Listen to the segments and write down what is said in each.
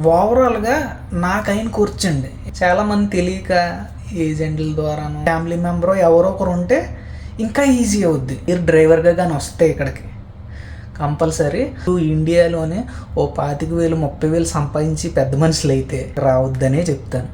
ఓవరాల్గా నాకైన కూర్చండి. చాలామంది తెలియక ఏజెంట్ల ద్వారాను ఫ్యామిలీ మెంబర్ ఎవరో ఒకరు ఉంటే ఇంకా ఈజీ అవుద్ది. మీరు డ్రైవర్గా కానీ వస్తే ఇక్కడికి కంపల్సరీ ఇండియాలోనే ఓ 25,000 30,000 సంపాదించి పెద్ద మనుషులు అయితే రావద్దనే చెప్తాను.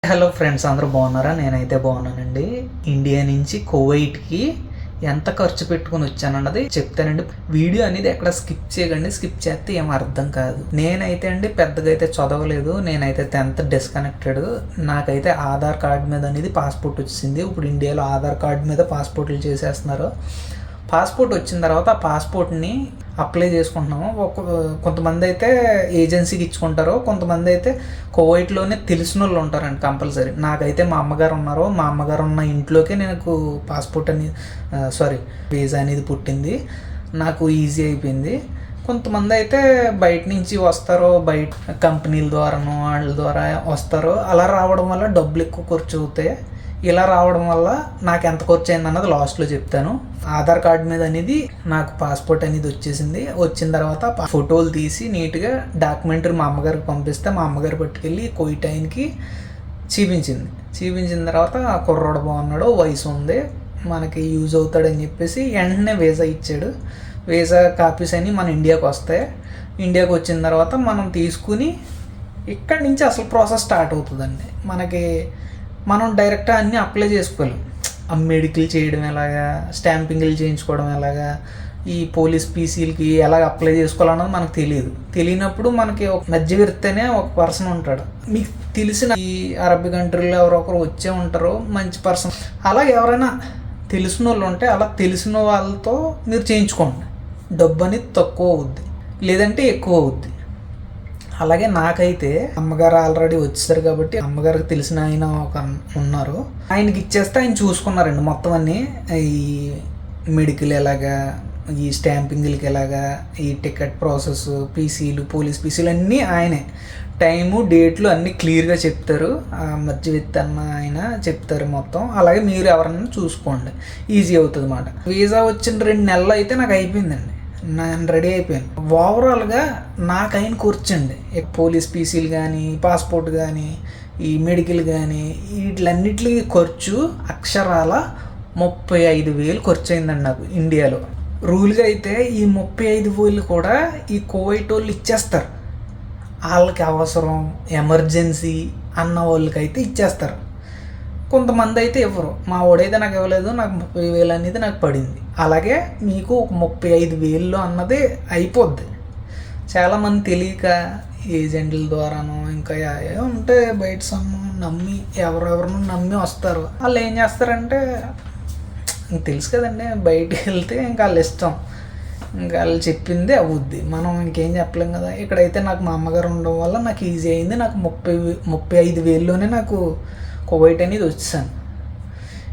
హలో ఫ్రెండ్స్, అందరూ బాగున్నారా? నేనైతే బాగున్నానండి. ఇండియా నుంచి కువైట్కి ఎంత ఖర్చు పెట్టుకుని వచ్చానన్నది చెప్తానండి. వీడియో అనేది ఎక్కడ స్కిప్ చేయకండి. స్కిప్ చేస్తే ఏం అర్థం కాదు. నేనైతే అండి పెద్దగా అయితే చదవలేదు. నేనైతే 10th డిస్కనెక్టెడ్. నాకైతే ఆధార్ కార్డ్ మీద అనేది పాస్పోర్ట్ వచ్చింది. ఇప్పుడు ఇండియాలో ఆధార్ కార్డ్ మీద పాస్పోర్ట్లు చేసేస్తున్నారు. పాస్పోర్ట్ వచ్చిన తర్వాత ఆ పాస్పోర్ట్ని అప్లై చేసుకుంటున్నాము. కొంతమంది అయితే ఏజెన్సీకి ఇచ్చుకుంటారు, కొంతమంది అయితే కువైట్లోనే తెలిసిన వాళ్ళు ఉంటారండి కంపల్సరీ. నాకైతే మా అమ్మగారు ఉన్నారు. మా అమ్మగారు ఉన్న ఇంట్లోకే నాకు పాస్పోర్ట్ అనేది వీసా అనేది పుట్టింది. నాకు ఈజీ అయిపోయింది. కొంతమంది అయితే బయట నుంచి వస్తారో, బయట కంపెనీల ద్వారానో వాళ్ళ ద్వారా వస్తారో. అలా రావడం వల్ల డబ్బులు ఎక్కువ ఖర్చు అవుతాయి. ఇలా రావడం వల్ల నాకు ఎంత ఖర్చు అయింది అన్నది లాస్ట్లో చెప్తాను. ఆధార్ కార్డ్ మీద అనేది నాకు పాస్పోర్ట్ అనేది వచ్చేసింది. వచ్చిన తర్వాత ఫోటోలు తీసి నీట్గా డాక్యుమెంటరీ మా అమ్మగారికి పంపిస్తే మా అమ్మగారు పట్టుకెళ్ళి కోయిటాయిన్కి చూపించిన తర్వాత ఆ కుర్రోడు బాగున్నాడు, వయసు ఉంది, మనకి యూజ్ అవుతాడని చెప్పేసి వెంటనే వీసా ఇచ్చాడు. వీసా కాపీస్ అని మన ఇండియాకి వస్తాయి. ఇండియాకి వచ్చిన తర్వాత మనం తీసుకుని ఇక్కడి నుంచి అసలు ప్రాసెస్ స్టార్ట్ అవుతుందండి. మనం డైరెక్ట్గా అన్నీ అప్లై చేసుకోలేం. మెడికల్ చేయడం ఎలాగా, స్టాంపింగ్లు చేయించుకోవడం ఎలాగా, ఈ పోలీస్ పీసీలకి ఎలాగ అప్లై చేసుకోవాలన్నది మనకు తెలియనప్పుడు మనకి ఒక మధ్యవర్తినే ఒక పర్సన్ ఉంటాడు. మీకు తెలిసిన ఈ అరబ్ కంట్రీలో ఎవరో ఒకరు వచ్చే ఉంటారు, మంచి పర్సన్. అలా ఎవరైనా తెలిసిన వాళ్ళు ఉంటే అలా తెలిసిన వాళ్ళతో మీరు చేయించుకోండి. డబ్బు అనేది తక్కువ అవుద్ది, లేదంటే ఎక్కువ అవుద్ది. అలాగే నాకైతే అమ్మగారు ఆల్రెడీ వచ్చేసారు కాబట్టి అమ్మగారికి తెలిసిన ఆయన ఒక ఉన్నారు. ఆయనకి ఇచ్చేస్తే ఆయన చూసుకున్నారండి మొత్తం అన్నీ. ఈ మెడికల్ ఎలాగా, ఈ స్టాంపింగ్లకి ఎలాగా, ఈ టికెట్ ప్రాసెస్, పీసీలు, పోలీస్ పీసీలు అన్నీ ఆయనే. టైము, డేట్లు అన్నీ క్లియర్గా చెప్తారు. మధ్యవర్తి అన్న ఆయన చెప్తారు మొత్తం. అలాగే మీరు ఎవరన్నా చూసుకోండి, ఈజీ అవుతుంది అన్నమాట. వీసా వచ్చిన 2 నెలలు అయితే నాకు అయిపోయిందండి. నేను రెడీ అయిపోయాను. ఓవరాల్గా నాకైన కూర్చండి. పోలీస్ పీసీలు కానీ, పాస్పోర్ట్ కానీ, ఈ మెడికల్ కానీ, వీటిలన్నిటికి ఖర్చు అక్షరాల 35,000 ఖర్చు అయిందండి నాకు ఇండియాలో. రూల్గా అయితే ఈ 35,000 కూడా ఈ కువైట్ వాళ్ళు ఇచ్చేస్తారు. వాళ్ళకి అవసరం, ఎమర్జెన్సీ అన్న వాళ్ళకైతే ఇచ్చేస్తారు. కొంతమంది అయితే ఇవ్వరు. మా వాడైతే నాకు ఇవ్వలేదు, నాకు 30,000 అనేది నాకు పడింది. అలాగే మీకు ఒక 35,000 అన్నది అయిపోద్ది. చాలామంది తెలియక ఏజెంట్ల ద్వారానో ఇంకా ఉంటే బయట నమ్మి ఎవరెవరినో నమ్మి వస్తారు. వాళ్ళు ఏం చేస్తారంటే తెలుసు కదండి, బయటికి వెళ్తే ఇంకా వాళ్ళ ఇష్టం, ఇంకా వాళ్ళు చెప్పింది అవుద్ది. మనం ఇంకేం చెప్పలేం కదా. ఇక్కడైతే నాకు మా అమ్మగారు ఉండడం వల్ల నాకు ఈజీ అయింది. నాకు 35,000లోనే నాకు కువైట్ అనేది వచ్చాను.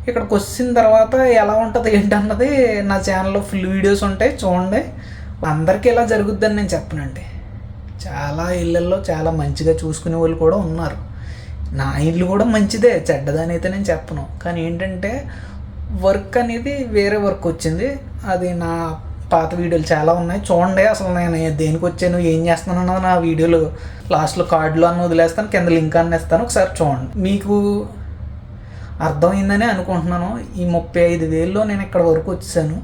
ఇక్కడికి వచ్చిన తర్వాత ఎలా ఉంటుంది ఏంటన్నది నా ఛానల్లో ఫుల్ వీడియోస్ ఉంటాయి, చూడండి. అందరికీ ఇలా జరుగుద్దని నేను చెప్పనండి. చాలా ఇళ్ళల్లో చాలా మంచిగా చూసుకునే వాళ్ళు కూడా ఉన్నారు. నా ఇల్లు కూడా మంచిదే, చెడ్డదని అయితే నేను చెప్పను. కానీ ఏంటంటే వర్క్ అనేది వేరే వర్క్ వచ్చింది. అది నా పాత వీడియోలు చాలా ఉన్నాయి, చూడండి. అసలు నేను దేనికి వచ్చాను, ఏం చేస్తున్నాను అన్నది నా వీడియోలు లాస్ట్లో కార్డులో అన్న వదిలేస్తాను, కింద లింక్ అన్న ఇస్తాను, ఒకసారి చూడండి. మీకు అర్థమైందని అనుకుంటున్నాను. ఈ 35,000లో నేను ఇక్కడ వరకు వచ్చాను.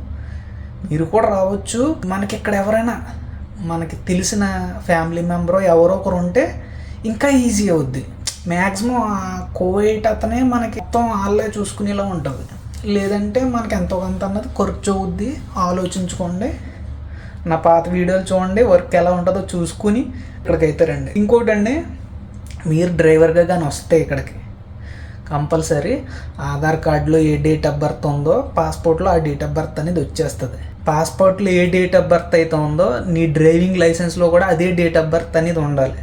మీరు కూడా రావచ్చు. మనకి ఇక్కడ ఎవరైనా మనకి తెలిసిన ఫ్యామిలీ మెంబరో ఎవరో ఒకరు ఉంటే ఇంకా ఈజీ అవుద్ది. మ్యాక్సిమం కువైట్ అతనే మనకి మొత్తం వాళ్ళే చూసుకునేలా ఉంటుంది. లేదంటే మనకి ఎంతో కొంత అన్నది ఖర్చు అవుద్ది. ఆలోచించుకోండి. నా పాత వీడియోలు చూడండి, వర్క్ ఎలా ఉంటుందో చూసుకుని ఇక్కడికైతే రండి. ఇంకోటండి, మీరు డ్రైవర్గా కానీ వస్తే ఇక్కడికి కంపల్సరీ ఆధార్ కార్డులో ఏ డేట్ ఆఫ్ బర్త్ ఉందో పాస్పోర్ట్లో ఆ డేట్ ఆఫ్ బర్త్ అనేది వచ్చేస్తుంది. పాస్పోర్ట్లో ఏ డేట్ ఆఫ్ బర్త్ అయితే ఉందో నీ డ్రైవింగ్ లైసెన్స్లో కూడా అదే డేట్ ఆఫ్ బర్త్ అనేది ఉండాలి.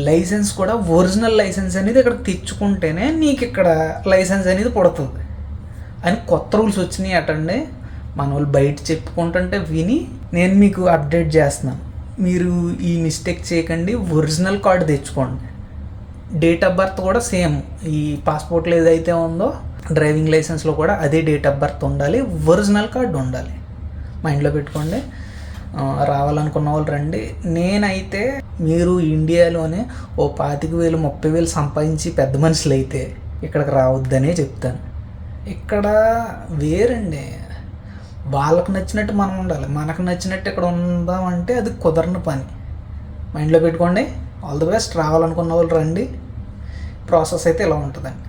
లైసెన్స్ కూడా ఒరిజినల్ లైసెన్స్ అనేది ఇక్కడ తెచ్చుకుంటేనే నీకు ఇక్కడ లైసెన్స్ అనేది పుడుతుంది అని కొత్త రూల్స్ వచ్చినాయి అటండి. మన వాళ్ళు బయట చెప్పుకుంటుంటే విని నేను మీకు అప్డేట్ చేస్తున్నాను. మీరు ఈ మిస్టేక్ చేయకండి, ఒరిజినల్ కార్డు తెచ్చుకోండి. డేట్ ఆఫ్ బర్త్ కూడా సేమ్ ఈ పాస్పోర్ట్లో ఏదైతే ఉందో డ్రైవింగ్ లైసెన్స్లో కూడా అదే డేట్ ఆఫ్ బర్త్ ఉండాలి, ఒరిజినల్ కార్డు ఉండాలి. మైండ్లో పెట్టుకోండి. రావాలనుకున్న వాళ్ళు రండి. నేనైతే మీరు ఇండియాలోనే ఓ 25,000 30,000 సంపాదించి పెద్ద మనుషులు అయితే ఇక్కడికి రావద్దనే చెప్తాను. ఇక్కడ వేరండి, వాళ్ళకు నచ్చినట్టు మనం ఉండాలి, మనకు నచ్చినట్టు ఇక్కడ ఉందామంటే అది కుదరని పని. మైండ్లో పెట్టుకోండి. All the best. రావాలనుకున్న వాళ్ళు రండి. ప్రాసెస్ అయితే ఇలా ఉంటుందండి.